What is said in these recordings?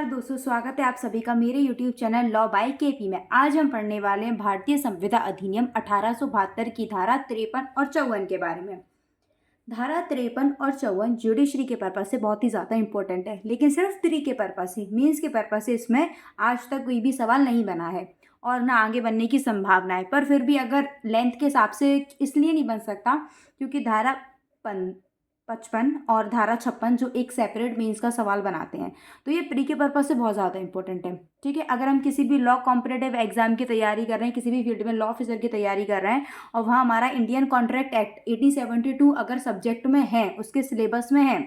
नमस्कार दोस्तों, स्वागत है आप सभी का मेरे YouTube channel law by KP में। आज हम पढ़ने वाले हैं भारतीय संविदा अधिनियम 1872 की धारा 53 और 54 के बारे में। धारा 53 और 54 जुडिशरी के पर्पज से बहुत ही ज़्यादा इंपॉर्टेंट है, लेकिन सिर्फ 3 के पर्पज से, मीन्स के पर्पज से इसमें आज तक कोई भी सवाल नहीं बना है और ना आगे बनने की संभावना है। पर फिर भी अगर लेंथ के हिसाब से इसलिए नहीं बन सकता क्योंकि धारा 55 और धारा 56 जो एक सेपरेट मीन्स का सवाल बनाते हैं, तो ये प्री के पर्पज से बहुत ज़्यादा इंपॉर्टेंट है। ठीक है, अगर हम किसी भी लॉ कॉम्पिटेटिव एग्जाम की तैयारी कर रहे हैं, किसी भी फील्ड में लॉ ऑफिसर की तैयारी कर रहे हैं और वहाँ हमारा इंडियन कॉन्ट्रैक्ट एक्ट 1872 अगर सब्जेक्ट में है, उसके सिलेबस में है,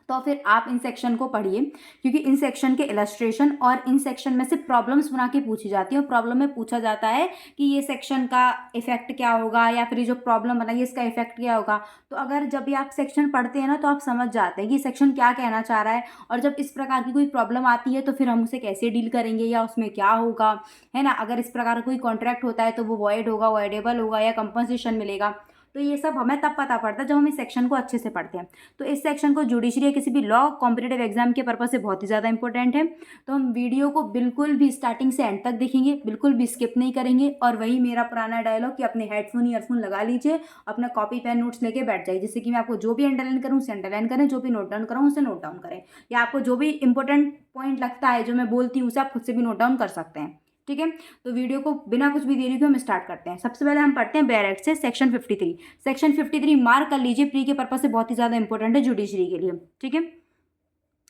तो फिर आप इन सेक्शन को पढ़िए, क्योंकि इन सेक्शन के इलस्ट्रेशन और इन सेक्शन में से प्रॉब्लम्स बना के पूछी जाती है और प्रॉब्लम में पूछा जाता है कि ये सेक्शन का इफेक्ट क्या होगा या फिर ये जो प्रॉब्लम बनाई इसका इफेक्ट क्या होगा। तो अगर जब भी आप सेक्शन पढ़ते हैं ना, तो आप समझ जाते हैं कि सेक्शन क्या कहना चाह रहा है, और जब इस प्रकार की कोई प्रॉब्लम आती है तो फिर हम उसे कैसे डील करेंगे या उसमें क्या होगा, है ना। अगर इस प्रकार का कोई कॉन्ट्रैक्ट होता है तो वो वॉइड होगा, वॉइडेबल होगा या कंपनसेशन मिलेगा, तो ये सब हमें तब पता पड़ता है जब हम इस सेक्शन को अच्छे से पढ़ते हैं। तो इस सेक्शन को जुडिशरी या किसी भी लॉ कॉम्पिटेटिव एग्जाम के पर्पज से बहुत ही ज़्यादा इंपॉर्टेंट है। तो हम वीडियो को बिल्कुल भी स्टार्टिंग से एंड तक देखेंगे, बिल्कुल भी स्किप नहीं करेंगे। और वही मेरा पुराना डायलॉग कि अपने हेडफोन ईयरफोन लगा लीजिए, अपना कॉपी पेन नोट्स लेके बैठ जाइए, जिससे कि मैं आपको जो भी अंडरलाइन करूँ उसे अंडरलाइन करें, जो भी नोट डाउन करूँ उसे नोट डाउन करें, या आपको जो भी इंपॉर्टेंट पॉइंट लगता है जो मैं बोलती हूँ उसे आप खुद से भी नोट डाउन कर सकते हैं। ठीक है, तो वीडियो को बिना कुछ भी देरी के हम स्टार्ट करते हैं। सबसे पहले हम पढ़ते हैं बेयर एक्ट से सेक्शन 53। सेक्शन 53 मार्क कर लीजिए, प्री के पर्पज से बहुत ही ज़्यादा इंपॉर्टेंट है जुडिशरी के लिए। ठीक है,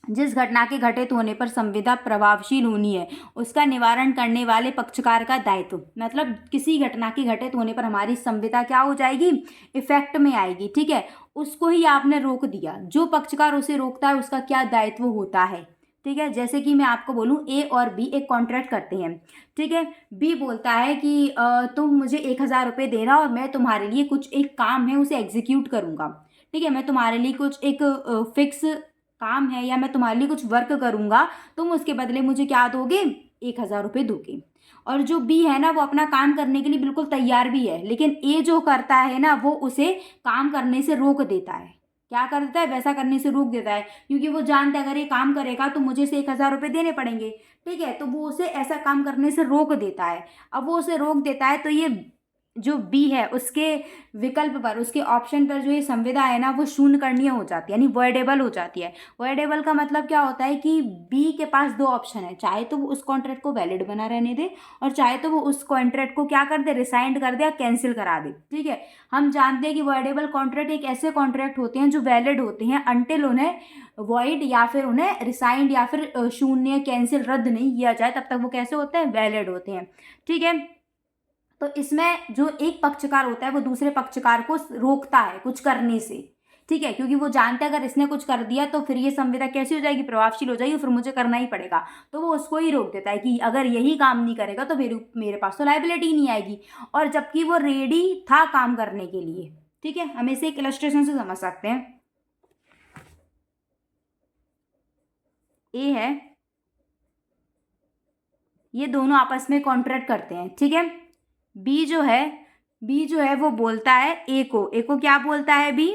जिस घटना के घटित होने पर संविदा प्रभावशील होनी है उसका निवारण करने वाले पक्षकार का दायित्व, मतलब किसी घटना के घटित होने पर हमारी संविदा क्या हो जाएगी, इफेक्ट में आएगी। ठीक है, उसको ही आपने रोक दिया, जो पक्षकार उसे रोकता है उसका क्या दायित्व होता है। ठीक है, जैसे कि मैं आपको बोलूं ए और बी एक कॉन्ट्रैक्ट करते हैं। ठीक है, बी बोलता है कि तुम मुझे 1000 रुपये देना और मैं तुम्हारे लिए कुछ एक काम है उसे एग्जीक्यूट करूंगा। ठीक है, मैं तुम्हारे लिए कुछ एक फिक्स काम है या मैं तुम्हारे लिए कुछ वर्क करूंगा, तुम उसके बदले मुझे क्या दोगे, 1000 रुपये दोगे। और जो बी है ना वो अपना काम करने के लिए बिल्कुल तैयार भी है, लेकिन ए जो करता है ना वो उसे काम करने से रोक देता है। क्या कर देता है, वैसा करने से रोक देता है, क्योंकि वो जानता है अगर ये काम करेगा तो मुझे से 1000 रुपये देने पड़ेंगे। ठीक है, तो वो उसे ऐसा काम करने से रोक देता है। अब वो उसे रोक देता है तो ये जो बी है उसके विकल्प पर, उसके ऑप्शन पर जो ये संविदा है ना वो शून्य करणीय हो जाती है, यानी वॉइडेबल हो जाती है। वॉइडेबल का मतलब क्या होता है कि बी के पास दो ऑप्शन है, चाहे तो वो उस कॉन्ट्रैक्ट को वैलिड बना रहने दे और चाहे तो वो उस कॉन्ट्रैक्ट को क्या कर दे, रिसाइंड कर दे या कैंसिल करा दे। ठीक है, हम जानते हैं कि वॉइडेबल कॉन्ट्रैक्ट एक ऐसे कॉन्ट्रैक्ट होते हैं जो वैलिड होते हैं अनटिल उन्हें वॉइड या फिर उन्हें रिसाइंड या फिर शून्य कैंसिल रद्द नहीं किया जाए, तब तक वो कैसे होते हैं, वैलिड होते हैं। ठीक है, तो इसमें जो एक पक्षकार होता है वो दूसरे पक्षकार को रोकता है कुछ करने से। ठीक है, क्योंकि वो जानता है अगर इसने कुछ कर दिया तो फिर ये संविदा कैसी हो जाएगी, प्रभावशील हो जाएगी, फिर मुझे करना ही पड़ेगा। तो वो उसको ही रोक देता है कि अगर यही काम नहीं करेगा तो मेरे पास तो लाइबिलिटी नहीं आएगी, और जबकि वो रेडी था काम करने के लिए। ठीक है, हम इसे एक इलस्ट्रेशन से समझ सकते हैं। ए है, ये दोनों आपस में कॉन्ट्रैक्ट करते हैं। ठीक है, बी जो है वो बोलता है ए को क्या बोलता है बी,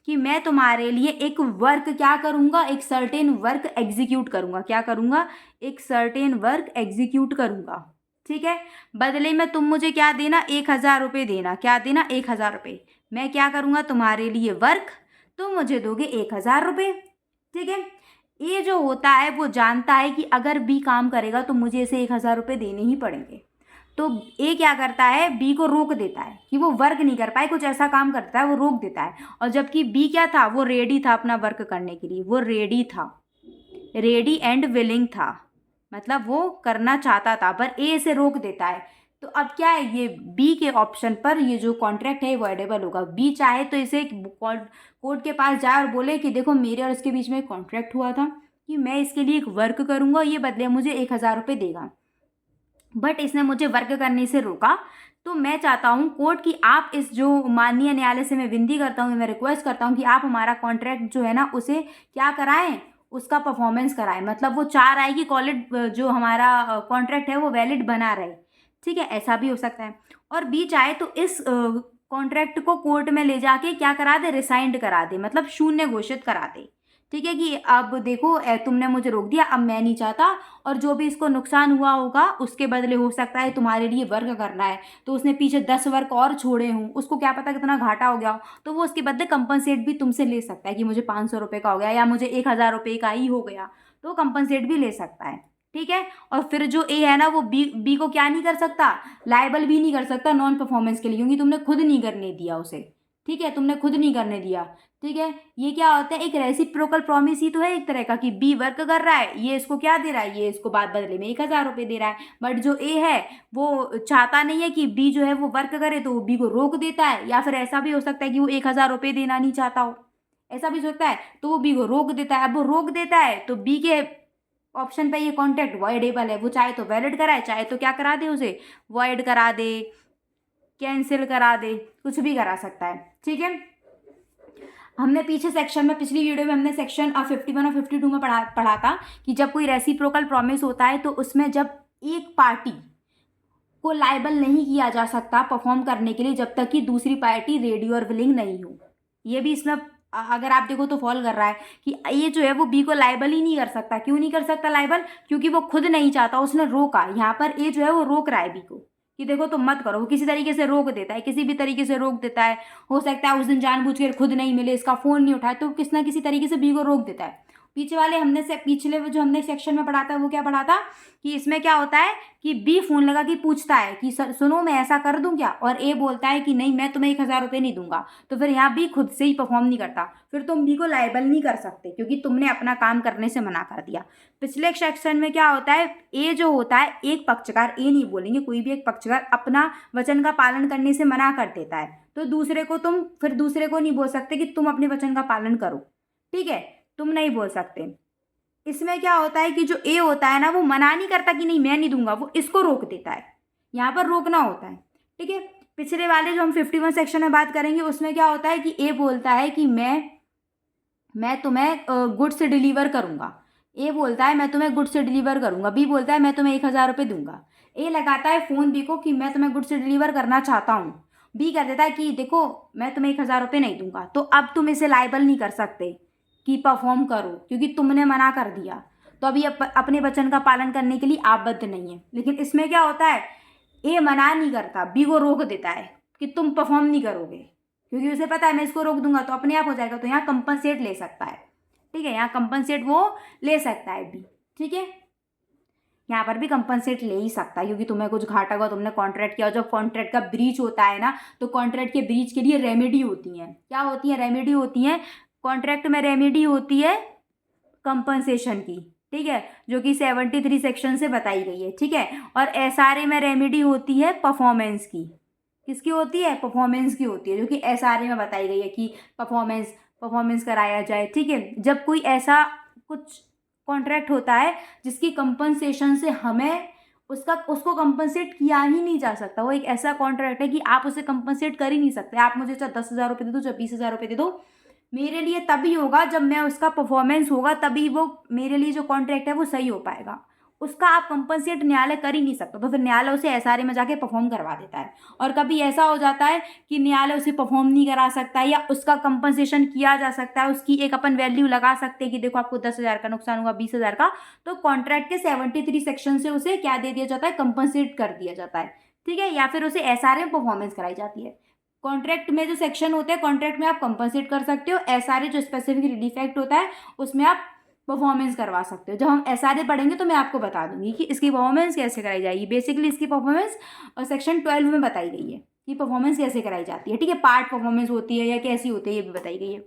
कि मैं तुम्हारे लिए एक वर्क क्या करूंगा, एक सर्टेन वर्क एग्जीक्यूट करूंगा। क्या करूंगा, एक सर्टेन वर्क एग्जीक्यूट करूंगा। ठीक है, बदले में तुम मुझे क्या देना, 1000 रुपये देना। क्या देना, 1000 रुपये। मैं क्या करूंगा तुम्हारे लिए वर्क, तुम मुझे दोगे 1000 रुपये। ठीक है, ये जो होता है वो जानता है कि अगर बी काम करेगा तो मुझे इसे 1000 रुपये देने ही पड़ेंगे। तो ए क्या करता है, बी को रोक देता है कि वो वर्क नहीं कर पाए, कुछ ऐसा काम करता है, वो रोक देता है। और जबकि बी क्या था, वो रेडी था अपना वर्क करने के लिए, वो रेडी था, रेडी एंड विलिंग था, मतलब वो करना चाहता था, पर ए इसे रोक देता है। तो अब क्या है, ये बी के ऑप्शन पर ये जो कॉन्ट्रैक्ट है वॉइडेबल होगा। बी चाहे तो इसे कोर्ट के पास जाए और बोले कि देखो मेरे और इसके बीच में एक कॉन्ट्रैक्ट हुआ था कि मैं इसके लिए एक वर्क करूंगा, ये बदले मुझे 1000 रुपये देगा, बट इसने मुझे वर्क करने से रोका। तो मैं चाहता हूँ कोर्ट की आप इस जो माननीय न्यायालय से मैं विनती करता हूँ, मैं रिक्वेस्ट करता हूँ कि आप हमारा कॉन्ट्रैक्ट जो है ना उसे क्या कराएं, उसका परफॉर्मेंस कराएं। मतलब वो चाह रहा है कि जो हमारा कॉन्ट्रैक्ट है वो वैलिड बना रहे। ठीक है, ऐसा भी हो सकता है। और बी चाहे तो इस कॉन्ट्रैक्ट को कोर्ट में ले जाके क्या करा दे, रिसाइंड करा दे, मतलब शून्य घोषित करा दे। ठीक है, कि अब देखो तुमने मुझे रोक दिया, अब मैं नहीं चाहता, और जो भी इसको नुकसान हुआ होगा उसके बदले हो सकता है तुम्हारे लिए वर्क करना है, तो उसने पीछे 10 वर्क और छोड़े हों, उसको क्या पता कितना घाटा हो गया हो, तो वो उसके बदले कंपनसेट भी तुमसे ले सकता है कि मुझे 500 रुपये का हो गया या मुझे 1,000 रुपये का ही हो गया, तो कंपनसेट भी ले सकता है। ठीक है, और फिर जो ए है ना वो बी को क्या नहीं कर सकता, लायबल भी नहीं कर सकता नॉन परफॉर्मेंस के लिए, क्योंकि तुमने खुद नहीं करने दिया उसे। ठीक है, तुमने खुद नहीं करने दिया। ठीक है, ये क्या होता है, एक रेसिप्रोकल प्रॉमिस ही तो है एक तरह का, कि बी वर्क कर रहा है, ये इसको क्या दे रहा है, ये इसको बाद बदले में 1,000 रुपये दे रहा है, बट जो ए है वो चाहता नहीं है कि बी जो है वो वर्क करे, तो वो बी को रोक देता है, या फिर ऐसा भी हो सकता है कि वो 1,000 रुपये देना नहीं चाहता हो, ऐसा भी हो सकता है, तो वो बी को रोक देता है। अब वो रोक देता है तो बी के ऑप्शन पे ये कॉन्ट्रैक्ट वॉइडेबल है, वो चाहे तो वैलिड कराए, चाहे तो क्या करा दे, उसे वॉइड करा दे, कैंसिल करा दे, कुछ भी करा सकता है। ठीक है, हमने पीछे सेक्शन में, पिछली वीडियो में हमने सेक्शन 51 और 52 में पढ़ा था कि जब कोई रेसिप्रोकल प्रॉमिस होता है तो उसमें जब एक पार्टी को लायबल नहीं किया जा सकता परफॉर्म करने के लिए जब तक कि दूसरी पार्टी रेडी और विलिंग नहीं हो। ये भी इसमें अगर आप देखो तो फॉल कर रहा है कि ये जो है वो बी को लायबल ही नहीं कर सकता। क्यों नहीं कर सकता लायबल? क्योंकि वो खुद नहीं चाहता, उसने रोका। यहाँ पर ए जो है वो रोक रहा है बी को कि देखो तुम मत करो, वो किसी तरीके से रोक देता है, किसी भी तरीके से रोक देता है। हो सकता है उस दिन जानबूझकर खुद नहीं मिले, इसका फोन नहीं उठाए, तो किसी ना किसी तरीके से बी को रोक देता है। पीछे वाले हमने से पिछले जो हमने सेक्शन में पढ़ा था वो क्या पढ़ा था कि इसमें क्या होता है कि बी फोन लगा के पूछता है कि सर सुनो मैं ऐसा कर दूं क्या, और ए बोलता है कि नहीं मैं तुम्हें 1,000 रुपये नहीं दूंगा, तो फिर यहाँ बी खुद से ही परफॉर्म नहीं करता, फिर तुम बी को लायबल नहीं कर सकते क्योंकि तुमने अपना काम करने से मना कर दिया। पिछले सेक्शन में क्या होता है, ए जो होता है एक पक्षकार, ए नहीं बोलेंगे, कोई भी एक पक्षकार अपना वचन का पालन करने से मना कर देता है, तो दूसरे को तुम फिर दूसरे को नहीं बोल सकते कि तुम अपने वचन का पालन करो। ठीक है, तुम नहीं बोल सकते। इसमें क्या होता है कि जो ए होता है ना वो मना नहीं करता कि नहीं मैं नहीं दूंगा, वो इसको रोक देता है, यहाँ पर रोकना होता है। ठीक है, पिछले वाले जो हम 51 सेक्शन में बात करेंगे उसमें क्या होता है कि ए बोलता है कि मैं तुम्हें गुड्स डिलीवर करूंगा। ए बोलता है मैं तुम्हें गुड्स डिलीवर करूंगा, बी बोलता है मैं तुम्हें 1,000 रुपये दूंगा। ए लगाता है फोन बी को कि मैं तुम्हें गुड्स डिलीवर करना चाहता हूँ, बी कह देता है कि देखो मैं तुम्हें 1,000 रुपये नहीं दूंगा, तो अब तुम इसे लायबल नहीं कर सकते कि परफॉर्म करो क्योंकि तुमने मना कर दिया, तो अभी अपने वचन का पालन करने के लिए आबद्ध नहीं है। लेकिन इसमें क्या होता है, ए मना नहीं करता, बी को रोक देता है कि तुम परफॉर्म नहीं करोगे, क्योंकि उसे पता है मैं इसको रोक दूंगा तो अपने आप हो जाएगा, तो यहाँ कंपनसेट ले सकता है। ठीक है, यहाँ कंपनसेट वो ले सकता है बी। ठीक है, यहाँ पर भी कंपनसेट ले ही सकता है क्योंकि तुम्हें कुछ घाटा हुआ, तुमने कॉन्ट्रैक्ट किया, जब कॉन्ट्रैक्ट का ब्रीच होता है ना तो कॉन्ट्रैक्ट के ब्रीच के लिए रेमेडी होती हैं। क्या होती है? रेमेडी होती हैं। कॉन्ट्रैक्ट में रेमेडी होती है कंपनसेशन की। ठीक है, जो कि 73 सेक्शन से बताई गई है। ठीक है, और एसआरए में रेमेडी होती है परफॉर्मेंस की। किसकी होती है? परफॉर्मेंस की होती है, जो कि एसआरए में बताई गई है कि परफॉर्मेंस कराया जाए। ठीक है, जब कोई ऐसा कुछ कॉन्ट्रैक्ट होता है जिसकी कंपनसेशन से हमें उसको कंपनसेट किया ही नहीं जा सकता, वो एक ऐसा कॉन्ट्रैक्ट है कि आप उसे कंपनसेट कर ही नहीं सकते। आप मुझे चाहे 10,000 रुपये दे दो, चाहे 20,000 रुपये दे दो, मेरे लिए तभी होगा जब मैं उसका परफॉर्मेंस होगा, तभी वो मेरे लिए जो कॉन्ट्रैक्ट है वो सही हो पाएगा। उसका आप कंपनसेट न्यायालय कर ही नहीं सकता, तो फिर न्यायालय उसे एसआरए में जाके परफॉर्म करवा देता है। और कभी ऐसा हो जाता है कि न्यायालय उसे परफॉर्म नहीं करा सकता या उसका कंपनसेशन किया जा सकता है, उसकी एक अपन वैल्यू लगा सकते हैं कि देखो आपको 10,000 का नुकसान हुआ, 20,000 का, तो कॉन्ट्रैक्ट के 73 सेक्शन से उसे क्या दे दिया जाता है? कंपनसेट कर दिया जाता है। ठीक है, या फिर उसे एसआरए में परफॉर्मेंस कराई जाती है। कॉन्ट्रैक्ट में जो सेक्शन होते हैं, कॉन्ट्रैक्ट में आप कंपनसेट कर सकते हो। एसआरए जो स्पेसिफिक डिफेक्ट होता है उसमें आप परफॉर्मेंस करवा सकते हो। जब हम एसआरए पढ़ेंगे तो मैं आपको बता दूंगी कि इसकी परफॉर्मेंस कैसे कराई जाएगी। बेसिकली इसकी परफॉर्मेंस सेक्शन 12 में बताई गई है कि परफॉर्मेंस कैसे कराई जाती है। ठीक है, पार्ट परफॉर्मेंस होती है या कैसी होती है ये भी बताई गई है।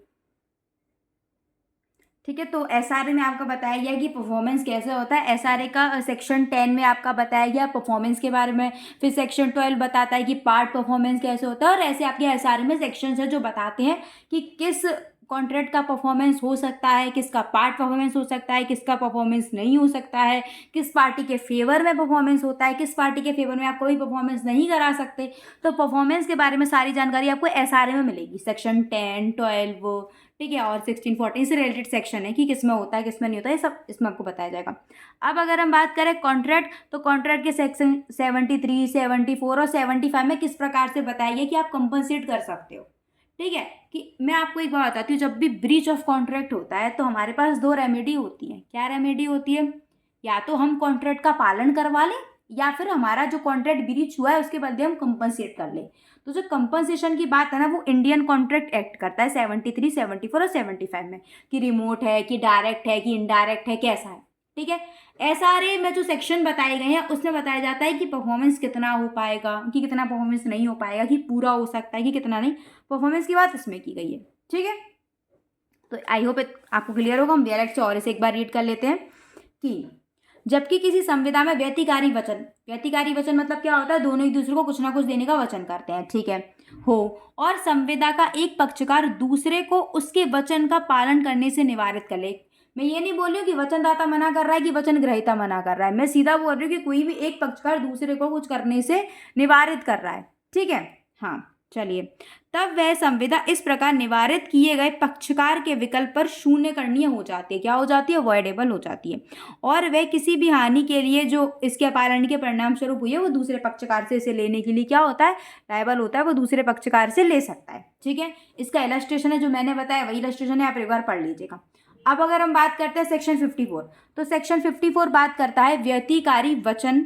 ठीक है, तो एसआरए में आपको बताया गया कि परफॉर्मेंस कैसे होता है। एसआरए का सेक्शन 10 में आपका बताया गया परफॉर्मेंस के बारे में, फिर सेक्शन 12 बताता है कि पार्ट परफॉर्मेंस कैसे होता है, और ऐसे आपके एसआरए में सेक्शन है जो बताते हैं कि किस कॉन्ट्रैक्ट का परफॉर्मेंस हो सकता है, किसका पार्ट परफॉर्मेंस हो सकता है, किसका परफॉर्मेंस नहीं हो सकता है, किस पार्टी के फेवर में परफॉर्मेंस होता है, किस पार्टी के फेवर में आप कोई परफॉर्मेंस नहीं करा सकते। तो परफॉर्मेंस के बारे में सारी जानकारी आपको एसआरए में मिलेगी, सेक्शन 10, 12, ठीक है, और 16, 14 से रिलेटेड सेक्शन है कि किसमें होता है किसमें नहीं होता है, ये सब इसमें आपको बताया जाएगा। अब अगर हम बात करें कॉन्ट्रैक्ट, तो कॉन्ट्रैक्ट के सेक्शन 73, 74 और 75 में किस प्रकार से बताया गया कि आप कंपनसेट कर सकते हो। ठीक है। कि मैं आपको एक बात बताती हूँ, जब भी ब्रीच ऑफ कॉन्ट्रैक्ट होता है तो हमारे पास दो रेमेडी होती है। क्या रेमेडी होती है? या तो हम कॉन्ट्रैक्ट का पालन करवा लें, या फिर हमारा जो कॉन्ट्रैक्ट ब्रीच हुआ है उसके बदले हम कंपनसेट कर लें। तो जो कंपनसेशन की बात है ना, वो इंडियन कॉन्ट्रैक्ट एक्ट करता है 73, 74 और 75 में, कि रिमोट है, कि डायरेक्ट है, कि इनडायरेक्ट है, कैसा है। ठीक है। एसआरए में जो सेक्शन बताए गए हैं उसमें बताया जाता है कि परफॉर्मेंस कितना हो पाएगा, कि कितना परफॉर्मेंस नहीं हो पाएगा, कि पूरा हो सकता है, कि कितना नहीं। परफॉर्मेंस की बात इसमें की गई है। ठीक है। तो आई होप आपको क्लियर होगा। हम डायरेक्ट से और इसे एक बार रीड कर लेते हैं कि जबकि किसी संविदा में व्यतिकारी वचन मतलब क्या होता है? दोनों एक दूसरे को कुछ ना कुछ देने का वचन करते हैं। ठीक है। हो, और संविदा का एक पक्षकार दूसरे को उसके वचन का पालन करने से निवारित कर ले। मैं ये नहीं बोल रही हूँ कि वचनदाता मना कर रहा है कि वचन ग्रहीता मना कर रहा है, मैं सीधा बोल रही हूँ कि कोई भी एक पक्षकार दूसरे को कुछ करने से निवारित कर रहा है। ठीक है। हाँ, चलिए। तब वह संविदा इस प्रकार निवारित किए गए पक्षकार के विकल्प पर शून्य करणीय हो जाती है। क्या हो जाती है? अवॉइडेबल हो जाती है। और वह किसी भी हानि के लिए जो इसके पालन के परिणाम स्वरूप हुई है, वो दूसरे पक्षकार से इसे लेने के लिए क्या होता है? लायबल होता है, वो दूसरे पक्षकार से ले सकता है। ठीक है। इसका इलस्ट्रेशन है जो मैंने बताया, वही इलस्ट्रेशन है, आप एक बार पढ़ लीजिएगा। अब अगर हम बात करते हैं सेक्शन 54, तो सेक्शन 54 बात करता है व्यतिकारी वचन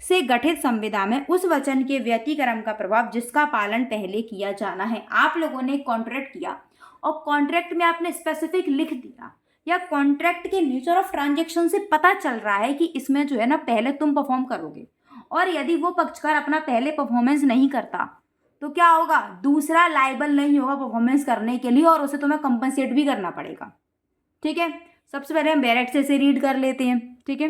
से गठित संविदा में उस वचन के व्यतिक्रम का प्रभाव जिसका पालन पहले किया जाना है। आप लोगों ने कॉन्ट्रैक्ट किया और कॉन्ट्रैक्ट में आपने स्पेसिफिक लिख दिया, या कॉन्ट्रैक्ट के नेचर ऑफ ट्रांजैक्शन से पता चल रहा है कि इसमें जो है ना पहले तुम परफॉर्म करोगे, और यदि वो पक्षकार अपना पहले परफॉर्मेंस नहीं करता तो क्या होगा? दूसरा लायबल नहीं होगा परफॉर्मेंस करने के लिए, और उसे तुम्हें कंपनसेट भी करना पड़ेगा। ठीक है। सबसे पहले हम बैरेक्ट से इसे रीड कर लेते हैं। ठीक है।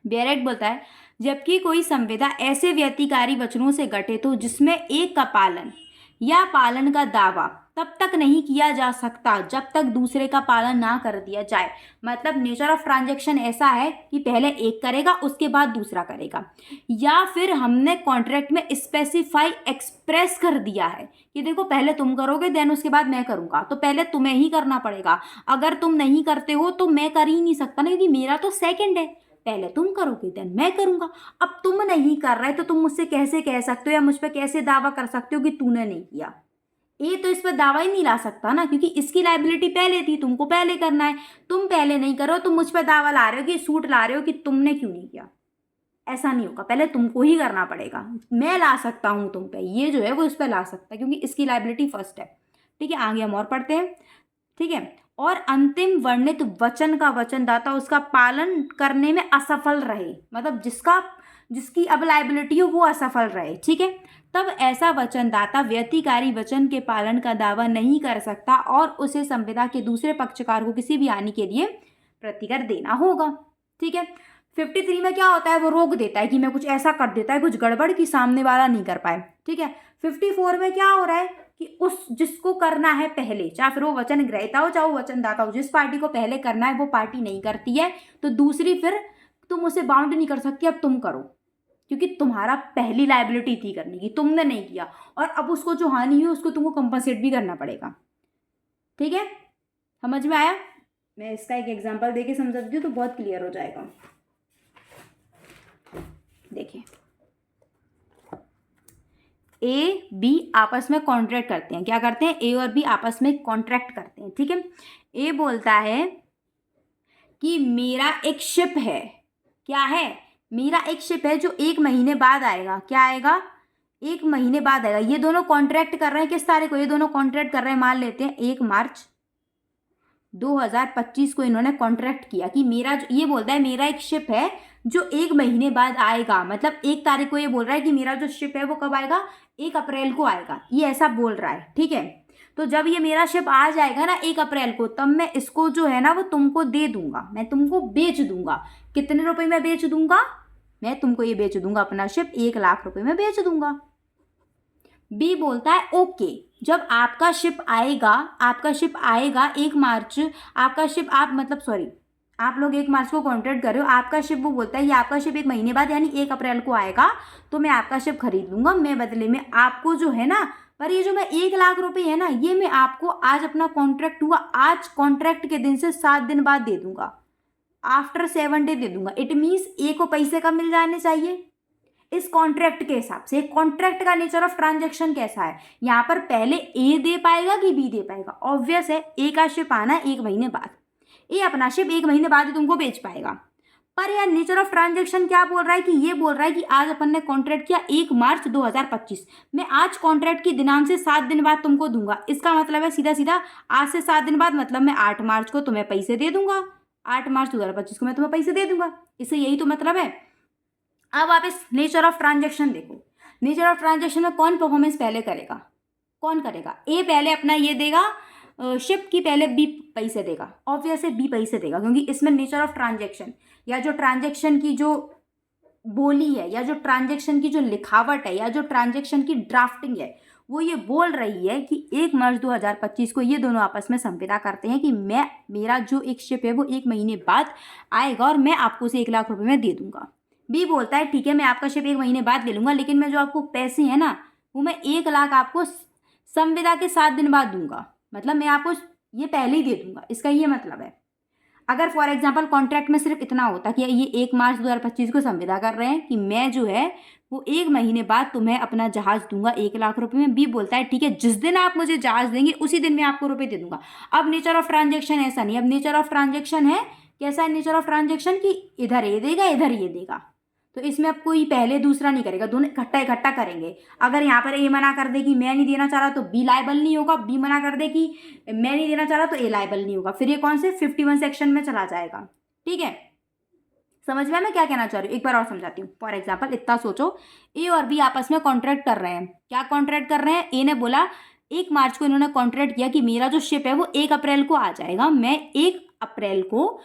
बैरेक्ट बोलता है, जबकि कोई संविदा ऐसे व्यतिकारी वचनों से गठित हो जिसमें एक का पालन या पालन का दावा तब तक नहीं किया जा सकता जब तक दूसरे का पालन ना कर दिया जाए। मतलब नेचर ऑफ ट्रांजैक्शन ऐसा है कि पहले एक करेगा उसके बाद दूसरा करेगा, या फिर हमने कॉन्ट्रैक्ट में स्पेसिफाई एक्सप्रेस कर दिया है कि देखो पहले तुम करोगे देन उसके बाद मैं करूंगा, तो पहले तुम्हें ही करना पड़ेगा। अगर तुम नहीं करते हो तो मैं कर ही नहीं सकता ना, क्योंकि मेरा तो सेकंड है, पहले तुम करोगे देन मैं करूंगा। अब तुम नहीं कर रहे तो तुम मुझसे कैसे कह सकते हो, या मुझ पर कैसे दावा कर सकते हो कि तूने नहीं किया? ये तो इस पर दावा ही नहीं ला सकता ना, क्योंकि इसकी लायबिलिटी पहले थी, तुमको पहले करना है। तुम पहले नहीं करो, तुम मुझ पर दावा ला रहे हो कि सूट ला रहे हो कि तुमने क्यों नहीं किया। ऐसा नहीं होगा, पहले तुमको ही करना पड़ेगा। मैं ला सकता हूं तुम पे, ये जो है वो इस पर ला सकता है क्योंकि इसकी लायबिलिटी फर्स्ट है। ठीक है। आगे हम और पढ़ते हैं। ठीक है। और अंतिम वर्णित वचन का वचनदाता उसका पालन करने में असफल रहे, मतलब जिसकी अब लायबिलिटी हो वो असफल रहे। ठीक है। तब ऐसा वचनदाता व्यतिकारी वचन के पालन का दावा नहीं कर सकता और उसे संविदा के दूसरे पक्षकार को किसी भी हानि के लिए प्रतिकर देना होगा। ठीक है। 53 में क्या होता है? वो रोक देता है कि मैं कुछ ऐसा कर देता है कुछ गड़बड़ कि सामने वाला नहीं कर पाए। ठीक है। 54 में क्या हो रहा है कि उस जिसको करना है पहले, चाहे फिर वो वचन ग्रहीता हो चाहे वो वचनदाता हो, जिस पार्टी को पहले करना है वो पार्टी नहीं करती है, तो दूसरी फिर तुम उसे बाउंड नहीं कर सकती, अब तुम करो, क्योंकि तुम्हारा पहली लायबिलिटी थी करने की, तुमने नहीं किया, और अब उसको जो हानि हुई उसको तुमको कंपनसेट भी करना पड़ेगा। ठीक है। समझ में आया? मैं इसका एक एग्जाम्पल देके समझाती हूँ तो बहुत क्लियर हो जाएगा। देखिए, ए बी आपस में कॉन्ट्रैक्ट करते हैं। क्या करते हैं? ए और बी आपस में कॉन्ट्रैक्ट करते हैं। ठीक है। ए बोलता है कि मेरा एक शिप है। क्या है? मेरा एक शिप है जो 1 महीने बाद आएगा। क्या आएगा? 1 महीने बाद आएगा। ये दोनों कॉन्ट्रैक्ट कर रहे हैं किस तारीख को? ये दोनों कॉन्ट्रैक्ट कर रहे हैं, मान लेते हैं 1 मार्च 2025 को इन्होंने कॉन्ट्रैक्ट किया कि ये बोलता है मेरा एक शिप है जो 1 महीने बाद आएगा। मतलब 1 तारीख को ये बोल रहा है कि मेरा जो शिप है वो कब आएगा? 1 अप्रैल को आएगा, ये ऐसा बोल रहा है। ठीक है। तो जब ये मेरा शिप आ जाएगा ना 1 अप्रैल को, तब मैं इसको जो है ना वो तुमको दे दूंगा, मैं तुमको बेच दूंगा। कितने रुपए में बेच दूंगा? मैं तुमको ये बेच दूंगा अपना शिप 1 लाख रुपए में बेच दूंगा। बी बोलता है ओके, जब आपका शिप आएगा 1 मार्च, आपका शिप आप लोग 1 मार्च को कॉन्ट्रैक्ट कर रहे हो, आपका शिप वो बोलता है ये आपका शिप 1 महीने बाद यानी 1 अप्रैल को आएगा, तो मैं आपका शिप खरीद लूंगा। मैं बदले में आपको जो है ना, पर ये जो मैं 1 लाख रुपए है ना, ये मैं आपको आज अपना कॉन्ट्रैक्ट हुआ, आज कॉन्ट्रैक्ट के दिन से 7 दिन बाद दे दूंगा, आफ्टर 7 डे दे दूंगा। इट मीन्स ए को पैसे कब मिल जाने चाहिए? इस कॉन्ट्रैक्ट के हिसाब से कॉन्ट्रैक्ट का नेचर ऑफ ट्रांजेक्शन कैसा है, यहाँ पर पहले ए दे पाएगा कि बी दे पाएगा? ऑब्वियस है, ए का शिप आना है 1 महीने बाद, ए अपना शिप 1 महीने बाद ही तुमको बेच पाएगा। पर यार नेचर ऑफ ट्रांजेक्शन क्या बोल रहा है कि ये बोल रहा है कि आज अपन ने कॉन्ट्रैक्ट किया 1 मार्च 2025, मैं आज कॉन्ट्रैक्ट की दिनांक से 7 दिन बाद तुमको दूंगा। इसका मतलब है सीधा सीधा आज से 7 दिन बाद, मतलब मैं 8 मार्च को तुम्हें पैसे दे दूंगा, 8 मार्च 2025 को मैं तुम्हें पैसे दे दूंगा। इससे यही तो मतलब है। अब आप इस नेचर ऑफ ट्रांजेक्शन देखो, नेचर ऑफ ट्रांजेक्शन में कौन परफॉर्मेंस पहले करेगा? कौन करेगा? ए पहले अपना ये देगा शिप की, पहले बी पैसे देगा। ऑब्वियस है बी पैसे देगा, क्योंकि इसमें नेचर ऑफ ट्रांजेक्शन या जो ट्रांजेक्शन की जो बोली है या जो ट्रांजेक्शन की जो लिखावट है या जो ट्रांजेक्शन की ड्राफ्टिंग है वो ये बोल रही है कि 1 मार्च 2025 को ये दोनों आपस में संविदा करते हैं कि मेरा जो एक शिप है वो 1 महीने बाद आएगा और मैं आपको उसे 1 लाख रुपए में दे दूंगा। बी बोलता है ठीक है मैं आपका शिप 1 महीने बाद ले लूंगा, लेकिन मैं जो आपको पैसे हैं ना वो मैं 1 लाख आपको संविदा के 7 दिन बाद दूंगा, मतलब मैं आपको ये पहले ही दे दूंगा। इसका ये मतलब है। अगर फॉर एग्जांपल कॉन्ट्रैक्ट में सिर्फ इतना होता कि ये 1 मार्च 2025 को संविदा कर रहे हैं कि मैं जो है वो 1 महीने बाद तुम्हें अपना जहाज दूंगा 1 लाख रुपए में, बी बोलता है ठीक है जिस दिन आप मुझे जहाज देंगे उसी दिन मैं आपको रुपए दे दूंगा। अब नेचर ऑफ ट्रांजेक्शन ऐसा नहीं, अब नेचर ऑफ ट्रांजेक्शन है कैसा है? नेचर ऑफ ट्रांजेक्शन की इधर ये देगा इधर ये देगा, तो इसमें अब कोई पहले दूसरा नहीं करेगा, दोनों इकट्ठा इकट्ठा करेंगे। अगर यहाँ पर ए मना कर दे कि मैं नहीं देना चाह रहा तो बी लायबल नहीं होगा, बी मना कर दे कि मैं नहीं देना चाह रहा तो ए लायबल नहीं होगा, फिर ये कौन से 51 सेक्शन में चला जाएगा। ठीक है, समझ में मैं क्या कहना चाह रही हूँ? एक बार और समझाती हूँ। फॉर एग्जाम्पल इतना सोचो, ए और बी आपस में कॉन्ट्रैक्ट कर रहे हैं। क्या कॉन्ट्रैक्ट कर रहे हैं? ए ने बोला 1 मार्च को इन्होंने कॉन्ट्रैक्ट किया कि मेरा जो शिप है वो 1 अप्रैल को आ जाएगा, मैं 1 अप्रैल को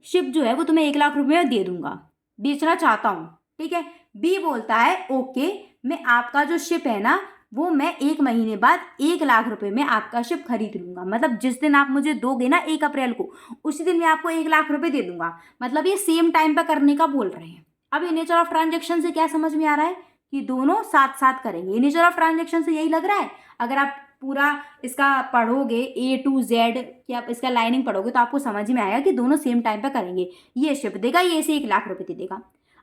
शिप जो है वो तुम्हें 1 लाख रुपए में दे दूंगा, बेचना चाहता हूँ। ठीक है, बी बोलता है ओके मैं आपका जो शिप है ना वो मैं 1 महीने बाद 1 लाख रुपए में आपका शिप खरीद लूंगा, मतलब जिस दिन आप मुझे दोगे ना 1 अप्रैल को उसी दिन मैं आपको 1 लाख रुपए दे दूंगा, मतलब ये सेम टाइम पे करने का बोल रहे हैं। अब ये नेचर ऑफ ट्रांजेक्शन से क्या समझ में आ रहा है कि दोनों साथ साथ करेंगे। ये नेचर ऑफ ट्रांजेक्शन से यही लग रहा है। अगर आप पूरा इसका पढ़ोगे A to Z कि आप इसका लाइनिंग पढ़ोगे तो आपको समझ में आएगा कि दोनों सेम टाइम पे करेंगे। ये शिप देगा, ये से 1 लाख रुपए दे देगा।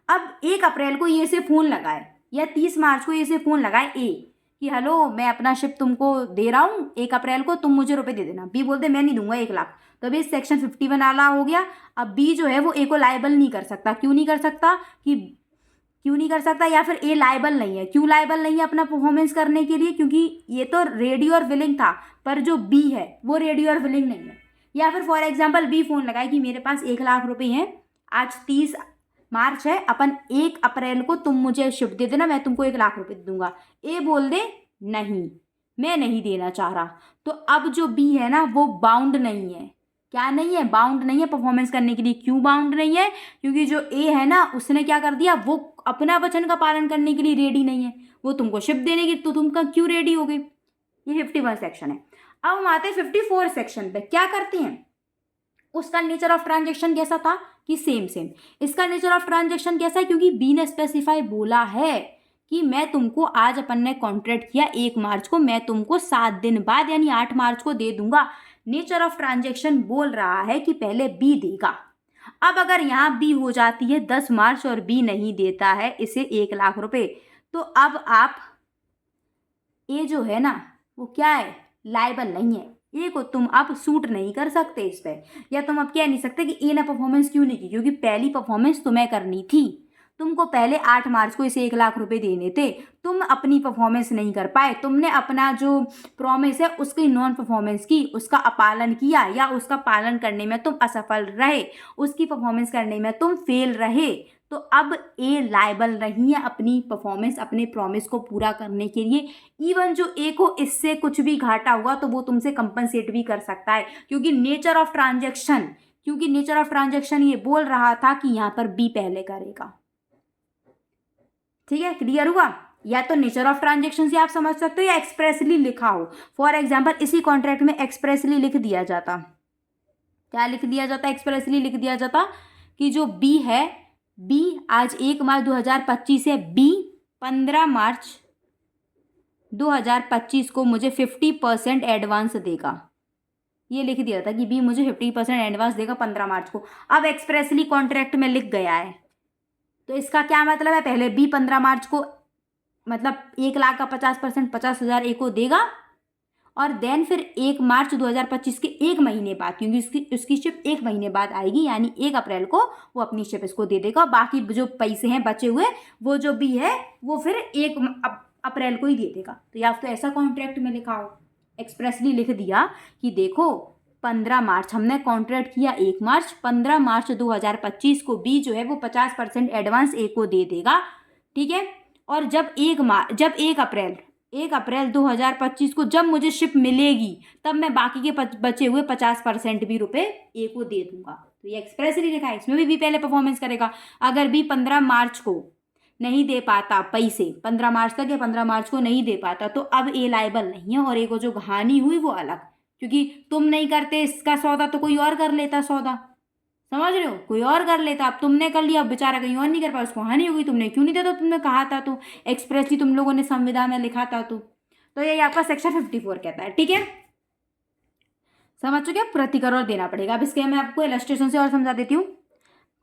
अब 1 अप्रैल को ये से फ़ोन लगाए या 30 मार्च को ये से फ़ोन लगाए ए कि हेलो मैं अपना शिप तुमको दे रहा हूँ 1 अप्रैल को, तुम मुझे रुपए दे देना। बी बोलते मैं नहीं दूंगा 1 लाख, तो अभी सेक्शन 51 वाला हो गया। अब बी जो है वो ए को लायबल नहीं कर सकता। क्यों नहीं कर सकता? क्यों नहीं कर सकता या फिर ए लायबल नहीं है? क्यों लायबल नहीं है अपना परफॉर्मेंस करने के लिए? क्योंकि ये तो रेडी और विलिंग था, पर जो बी है वो रेडी और विलिंग नहीं है। या फिर फॉर एग्जाम्पल बी फ़ोन लगाए कि मेरे पास 1 लाख रुपए हैं, आज 30 मार्च है, अपन 1 अप्रैल को तुम मुझे शिप दे देना, मैं तुमको 1 लाख रुपए दूंगा। ए बोल दे नहीं मैं नहीं देना चाह रहा, तो अब जो बी है ना वो बाउंड नहीं है। क्या नहीं है? बाउंड नहीं है परफॉर्मेंस करने के लिए। क्यों बाउंड नहीं है? क्योंकि जो ए है ना उसने क्या कर दिया, वो अपना वचन का पालन करने के लिए रेडी नहीं है, वो तुमको शिप देने की, तो तुम क्यों रेडी हो गए? ये 51 सेक्शन है। अब हम आते हैं 54 सेक्शन पे। क्या करते हैं? उसका नेचर ऑफ ट्रांजेक्शन कैसा था कि सेम। इसका नेचर ऑफ ट्रांजेक्शन कैसा है? क्योंकि बी ने स्पेसिफाई बोला है कि मैं तुमको आज अपन ने कॉन्ट्रैक्ट किया 1 मार्च को, मैं तुमको 7 दिन बाद यानी 8 मार्च को दे दूंगा। नेचर ऑफ ट्रांजेक्शन बोल रहा है कि पहले बी देगा। अब अगर यहाँ बी हो जाती है 10 मार्च और बी नहीं देता है इसे 1 लाख रुपए, तो अब आप ए जो है ना वो क्या है? लायबल नहीं है। ए को तुम अब सूट नहीं कर सकते इस पे, या तुम अब कह नहीं सकते कि ए ने परफॉर्मेंस क्यों नहीं की, क्योंकि पहली परफॉर्मेंस तुम्हें करनी थी। तुमको पहले 8 मार्च को इसे 1 लाख रुपए देने थे, तुम अपनी परफॉर्मेंस नहीं कर पाए, तुमने अपना जो प्रॉमिस है उसकी नॉन परफॉर्मेंस की, उसका अपालन किया या उसका पालन करने में तुम असफल रहे, उसकी परफॉर्मेंस करने में तुम फेल रहे, तो अब ए लायबल नहीं है अपनी परफॉर्मेंस अपने प्रॉमिस को पूरा करने के लिए। इवन जो ए को इससे कुछ भी घाटा हुआ तो वो तुमसे कंपनसेट भी कर सकता है, क्योंकि नेचर ऑफ ट्रांजेक्शन ये बोल रहा था कि यहाँ पर बी पहले करेगा। ठीक है, क्लियर हुआ? या तो नेचर ऑफ ट्रांजेक्शन से आप समझ सकते हो या एक्सप्रेसली लिखा हो। फॉर एग्जाम्पल इसी कॉन्ट्रैक्ट में एक्सप्रेसली लिख दिया जाता, क्या लिख दिया जाता? एक्सप्रेसली लिख दिया जाता कि जो बी है, बी आज 1 मार्च 2025 है, बी 15 मार्च 2025 को मुझे 50% एडवांस देगा। ये लिख दिया था कि बी मुझे 50% एडवांस देगा 15 मार्च को। अब एक्सप्रेसली कॉन्ट्रैक्ट में लिख गया है तो इसका क्या मतलब है, पहले बी 15 मार्च को मतलब 1 लाख का 50%, 50,000 ए को देगा, और देन फिर 1 मार्च 2025 के 1 महीने बाद, क्योंकि उसकी शिप 1 महीने बाद आएगी, यानी 1 अप्रैल को वो अपनी शिप इसको दे देगा। बाकी जो पैसे हैं बचे हुए, वो जो भी है वो फिर 1 अप्रैल को ही दे देगा। तो या तो ऐसा कॉन्ट्रैक्ट में लिखा हो, एक्सप्रेसली लिख दिया कि देखो 15 मार्च हमने कॉन्ट्रैक्ट किया, 1 मार्च, 15 मार्च 2025 को बी जो है वो 50% एडवांस ए को दे देगा, ठीक है। और जब 1 अप्रैल 2025 को जब मुझे शिप मिलेगी, तब मैं बाकी के बचे हुए 50% भी रुपए ए को दे दूंगा। तो ये एक्सप्रेसली लिखा है, इसमें भी पहले परफॉर्मेंस करेगा। अगर बी 15 मार्च को नहीं दे पाता पैसे, 15 मार्च तक या 15 मार्च को नहीं दे पाता, तो अब ए लायबल नहीं है, और ए को जो हानि हुई वो अलग, क्योंकि तुम नहीं करते इसका सौदा तो कोई और कर लेता सौदा, समझ रहे हो, कोई और कर लेता। अब तुमने कर लिया, अब बेचारा कहीं और नहीं कर पाया, उसको हानि होगी, तुमने क्यों नहीं दिया, तो तुमने कहा था, तो एक्सप्रेसली तुम लोगों ने संविधान में लिखा था। तो ये आपका सेक्शन 54 कहता है, ठीक है। समझ चुके, प्रतिकरण देना पड़ेगा। अब इसके मैं आपको इलस्ट्रेशन से और समझा देती हूँ।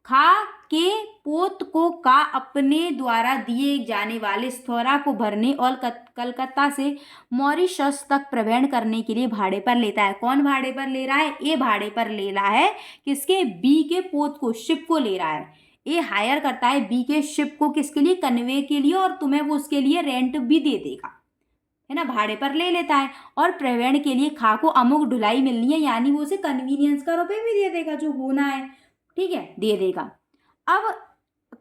खा के पोत को का अपने द्वारा दिए जाने वाले स्थौरा को भरने और कलकत्ता से मॉरिशस तक प्रवहन करने के लिए भाड़े पर लेता है। कौन भाड़े पर ले रहा है, ए भाड़े पर ले रहा है, किसके, बी के पोत को, शिप को ले रहा है। ए हायर करता है बी के शिप को, किसके लिए, कन्वे के लिए, और तुम्हें वो उसके लिए रेंट भी दे देगा, है ना, भाड़े पर ले लेता है। और प्रवहन के लिए खा को अमुक ढुलाई मिलनी है, यानी वो उसे कन्वीनियंस का रुपये भी दे देगा, जो होना है, ठीक है, दे देगा। अब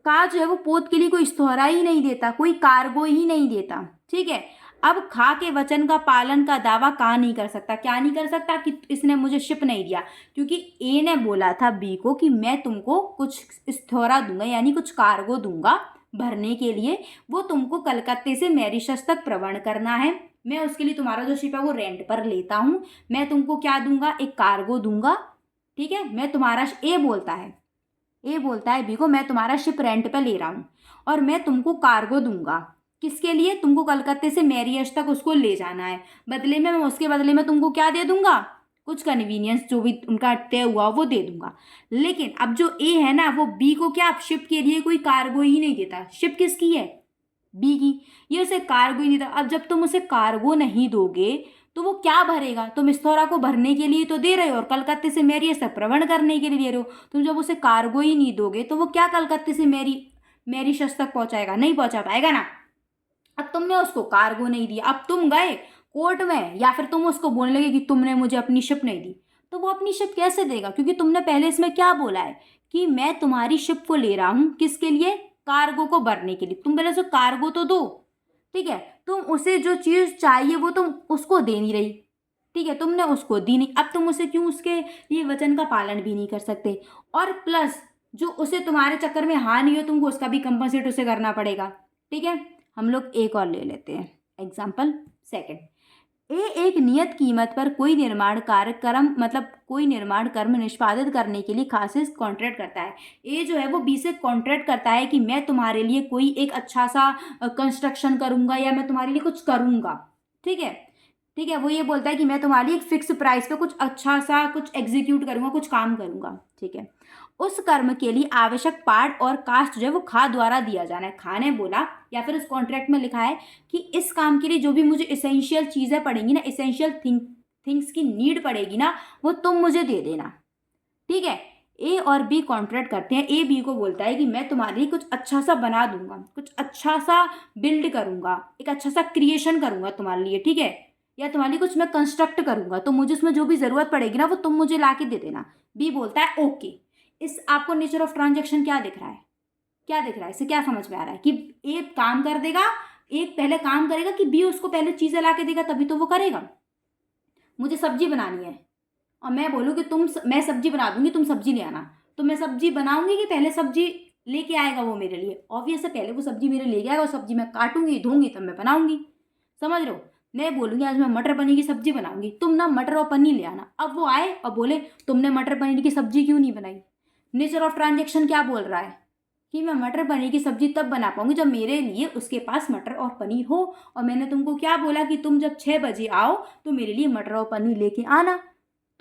का जो है वो पोत के लिए कोई स्थौरा ही नहीं देता, कोई कार्गो ही नहीं देता, ठीक है। अब खा के वचन का पालन का दावा का नहीं कर सकता, क्या नहीं कर सकता, कि इसने मुझे शिप नहीं दिया, क्योंकि ए ने बोला था बी को कि मैं तुमको कुछ स्थौरा दूंगा, यानी कुछ कार्गो दूंगा भरने के लिए, वो तुमको कलकत्ते से मॉरिशस तक प्रवहन करना है, मैं उसके लिए तुम्हारा जो शिप है वो रेंट पर लेता हूँ, मैं तुमको क्या दूंगा, एक कार्गो दूंगा, ठीक है। मैं तुम्हारा, ए बोलता है बी को, मैं तुम्हारा शिप रेंट पे ले रहा हूँ, और मैं तुमको कार्गो दूंगा, किसके लिए, तुमको कलकत्ते से मॉरिशस तक उसको ले जाना है, बदले में मैं उसके बदले में तुमको क्या दे दूंगा, कुछ कन्वीनियंस जो भी उनका तय हुआ वो दे दूंगा। लेकिन अब जो ए है ना, वो बी को क्या, शिप के लिए कोई कार्गो ही नहीं देता, शिप किसकी है, बी की, ये उसे कार्गो ही नहीं देता। अब जब तुम उसे कार्गो नहीं दोगे तो वो क्या भरेगा, तुम स्थौरा को भरने के लिए तो दे रहे हो, और कलकत्ते से मॉरिशस तक प्रवहन करने के लिए दे रहे हो, तुम जब उसे कार्गो ही नहीं दोगे तो वो क्या कलकत्ते से मॉरिशस तक पहुंचाएगा, नहीं पहुंचा पाएगा ना। अब तुमने उसको कार्गो नहीं दिया, अब तुम गए कोर्ट में, या फिर तुम उसको बोलने लगे कि तुमने मुझे अपनी शिप नहीं दी, तो वो अपनी शिप कैसे देगा, क्योंकि तुमने पहले इसमें क्या बोला है कि मैं तुम्हारी शिप को ले रहा हूं, किसके लिए, कार्गो को भरने के लिए। तुम पहले उसे कार्गो तो दो, ठीक है, तुम उसे जो चीज चाहिए वो तुम उसको दे नहीं रही, ठीक है, तुमने उसको दी नहीं, अब तुम उसे क्यों उसके ये वचन का पालन भी नहीं कर सकते, और प्लस जो उसे तुम्हारे चक्कर में हानि हो तुमको उसका भी कंपनसेट उसे करना पड़ेगा, ठीक है। हम लोग एक और ले लेते हैं एग्जाम्पल सेकंड। ए एक नियत कीमत पर कोई निर्माण कार्यक्रम मतलब कोई निर्माण कर्म निष्पादित करने के लिए खास कॉन्ट्रैक्ट करता है। ए जो है वो बी से कॉन्ट्रैक्ट करता है कि मैं तुम्हारे लिए कोई एक अच्छा सा कंस्ट्रक्शन करूंगा, या मैं तुम्हारे लिए कुछ करूंगा, ठीक है, ठीक है। वो ये बोलता है कि मैं तुम्हारे लिए एक फिक्स प्राइस पे कुछ अच्छा सा कुछ एग्जीक्यूट करूंगा, कुछ काम करूंगा, ठीक है। उस कर्म के लिए आवश्यक पार्ट और कास्ट जो है वो खा द्वारा दिया जाना है। खा ने बोला, या फिर उस कॉन्ट्रैक्ट में लिखा है कि इस काम के लिए जो भी मुझे इसेंशियल चीज़ें पड़ेंगी ना, इसेंशियल थिंग्स की नीड पड़ेगी ना, वो तुम मुझे दे देना, ठीक है। ए और बी कॉन्ट्रैक्ट करते हैं। ए बी को बोलता है कि मैं तुम्हारे लिए कुछ अच्छा सा बना दूंगा, कुछ अच्छा सा बिल्ड करूंगा, एक अच्छा सा क्रिएशन करूंगा तुम्हारे लिए, ठीक है, या तुम्हारे लिए कुछ मैं कंस्ट्रक्ट करूंगा, तो मुझे उसमें जो भी ज़रूरत पड़ेगी ना वो तुम मुझे ला के दे देना। बी बोलता है ओके। इस आपको नेचर ऑफ ट्रांजैक्शन क्या दिख रहा है, क्या दिख रहा है, इससे क्या समझ में आ रहा है कि ए काम कर देगा, एक पहले काम करेगा कि बी उसको पहले चीज़ें ला के देगा, तभी तो वो करेगा। मुझे सब्जी बनानी है और मैं बोलूँ कि मैं सब्जी बना दूंगी, तुम सब्जी ले आना, तो मैं सब्जी बनाऊंगी कि पहले सब्जी लेके आएगा वो मेरे लिए, ऑब्वियस है पहले वो सब्जी मेरे लेके आएगा, और सब्जी मैं काटूंगी धोऊंगी तब मैं बनाऊंगी, समझ रहे हो। मैं बोलूँगी आज मैं मटर पनीर की सब्जी बनाऊंगी, तुम ना मटर और पनीर ले आना। अब वो आए और बोले तुमने मटर पनीर की सब्जी क्यों नहीं बनाई। नेचर ऑफ ट्रांजैक्शन क्या बोल रहा है कि मैं मटर पनीर की सब्जी तब बना पाऊंगी जब मेरे लिए उसके पास मटर और पनीर हो, और मैंने तुमको क्या बोला कि तुम जब 6 बजे आओ तो मेरे लिए मटर और पनीर लेके आना।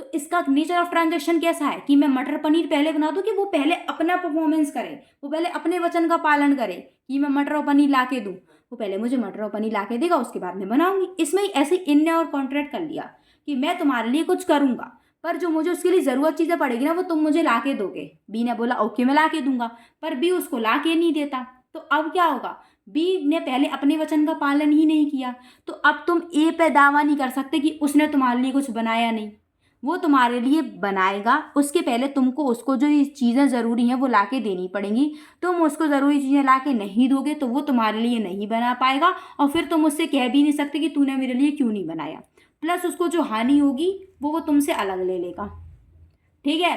तो इसका नेचर ऑफ ट्रांजेक्शन कैसा है कि मैं मटर पनीर पहले बना दूँ कि वो पहले अपना परफॉर्मेंस करे, वो पहले अपने वचन का पालन करे कि मैं मटर और पनीर ला के दूँ। वो पहले मुझे मटर और पनीर ला के देगा, उसके बाद मैं बनाऊंगी। इसमें ही ऐसे इन ने और कॉन्ट्रैक्ट कर लिया कि मैं तुम्हारे लिए कुछ करूंगा, पर जो मुझे उसके लिए ज़रूरत चीज़ें पड़ेगी ना वो तुम मुझे ला के दोगे। बी ने बोला ओके मैं ला के दूंगा, पर बी उसको ला के नहीं देता। तो अब क्या होगा, बी ने पहले अपने वचन का पालन ही नहीं किया, तो अब तुम ए पे दावा नहीं कर सकते कि उसने तुम्हारे लिए कुछ बनाया नहीं। वो तुम्हारे लिए बनाएगा, उसके पहले तुमको उसको जो ये चीज़ें ज़रूरी हैं वो ला के देनी पड़ेंगी। तुम उसको ज़रूरी चीज़ें ला के नहीं दोगे तो वो तुम्हारे लिए नहीं बना पाएगा, और फिर तुम उससे कह भी नहीं सकते कि तूने मेरे लिए क्यों नहीं बनाया। प्लस उसको जो हानि होगी वो तुमसे अलग ले लेगा। ठीक है,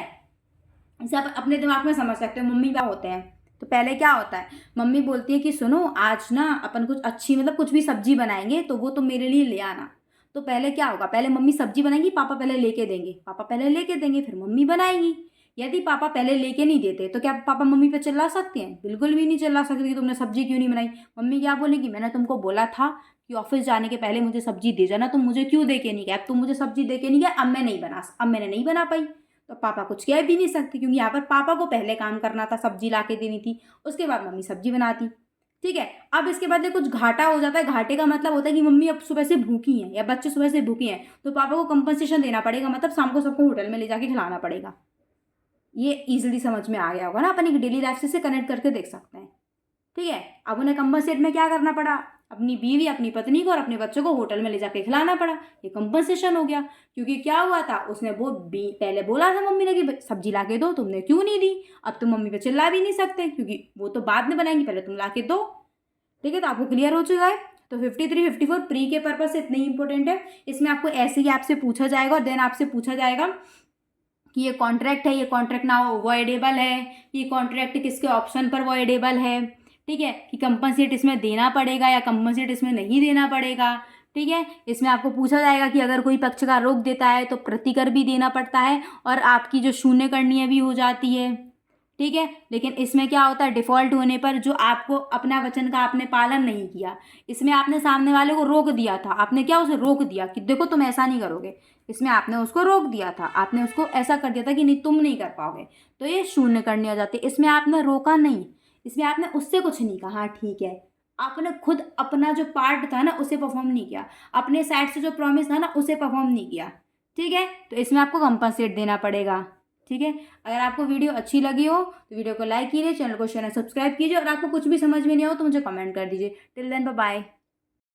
इसे आप अपने दिमाग में समझ सकते हो। मम्मी क्या होते हैं, तो पहले क्या होता है, मम्मी बोलती है कि सुनो आज ना अपन कुछ अच्छी मतलब कुछ भी सब्जी बनाएंगे तो वो तुम मेरे लिए ले आना। तो पहले क्या होगा, पहले मम्मी सब्जी बनाएंगी, पापा पहले लेके देंगे, पापा पहले लेके देंगे, फिर मम्मी बनाएंगी। यदि पापा पहले लेके नहीं देते तो क्या पापा मम्मी पे चिल्ला सकते हैं? बिल्कुल भी नहीं चिल्ला सकते कि तुमने सब्जी क्यों नहीं बनाई। मम्मी क्या बोलेगी, मैंने तुमको बोला था कि ऑफिस जाने के पहले मुझे सब्जी दे जाना, तुम मुझे क्यों दे के नहीं गए? अब तुम मुझे सब्जी दे के नहीं गए, अब मैंने नहीं बना पाई। तो पापा कुछ कह भी नहीं सकते क्योंकि यहाँ पर पापा को पहले काम करना था, सब्जी ला के देनी थी, उसके बाद मम्मी सब्जी बनाती। ठीक है, अब इसके बदले कुछ घाटा हो जाता है। घाटे का मतलब होता है कि मम्मी अब सुबह से भूखी हैं या बच्चे सुबह से भूखे हैं, तो पापा को कंपनसेशन देना पड़ेगा, मतलब शाम को सबको होटल में ले जाके खिलाना पड़ेगा। ये इजीली समझ में आ गया होगा ना, अपन एक डेली लाइफ से इसे कनेक्ट करके देख सकते हैं। ठीक है, अब उन्हें कंपनसेट में क्या करना पड़ा, अपनी बीवी अपनी पत्नी को और अपने बच्चों को होटल में ले जाके खिलाना पड़ा। ये कंपनसेशन हो गया, क्योंकि क्या हुआ था, उसने वो पहले बोला था मम्मी ने कि सब्जी ला के दो, तुमने क्यों नहीं दी। अब तुम मम्मी पे चिल्ला भी नहीं सकते क्योंकि वो तो बाद में बनाएंगी, पहले तुम ला के दो। ठीक है, तो आपको क्लियर हो चुका है। तो 53 54 प्री के पर्पज से इतनी इंपॉर्टेंट है। इसमें आपको ऐसे ही आपसे पूछा जाएगा और देन आपसे पूछा जाएगा कि ये कॉन्ट्रैक्ट है, ये कॉन्ट्रैक्ट ना वॉइडेबल है, ये कॉन्ट्रैक्ट किसके ऑप्शन पर वॉइडेबल है। ठीक है, कि कंपनसेट इसमें देना पड़ेगा या कंपनसेट इसमें नहीं देना पड़ेगा। ठीक है, इसमें आपको पूछा जाएगा कि अगर कोई पक्षकार रोक देता है तो प्रतिकर भी देना पड़ता है और आपकी जो शून्य करनी भी हो जाती है। ठीक है, लेकिन इसमें क्या होता है, डिफ़ॉल्ट होने पर जो आपको अपना वचन का आपने पालन नहीं किया, इसमें आपने सामने वाले को रोक दिया था, आपने क्या उसे रोक दिया कि देखो तुम ऐसा नहीं करोगे, इसमें आपने उसको रोक दिया था, आपने उसको ऐसा कर दिया था कि नहीं तुम नहीं कर पाओगे, तो ये शून्य करनी आ जाती है। इसमें आपने रोका नहीं, इसमें आपने उससे कुछ नहीं कहा। हाँ ठीक है, आपने खुद अपना जो पार्ट था ना उसे परफॉर्म नहीं किया, अपने साइड से जो प्रॉमिस था ना उसे परफॉर्म नहीं किया। ठीक है, तो इसमें आपको कंपनसेट देना पड़ेगा। ठीक है, अगर आपको वीडियो अच्छी लगी हो तो वीडियो को लाइक कीजिए, चैनल को शेयर और सब्सक्राइब कीजिए, और आपको कुछ भी समझ में नहीं हो तो मुझे कमेंट कर दीजिए। Till then bye bye.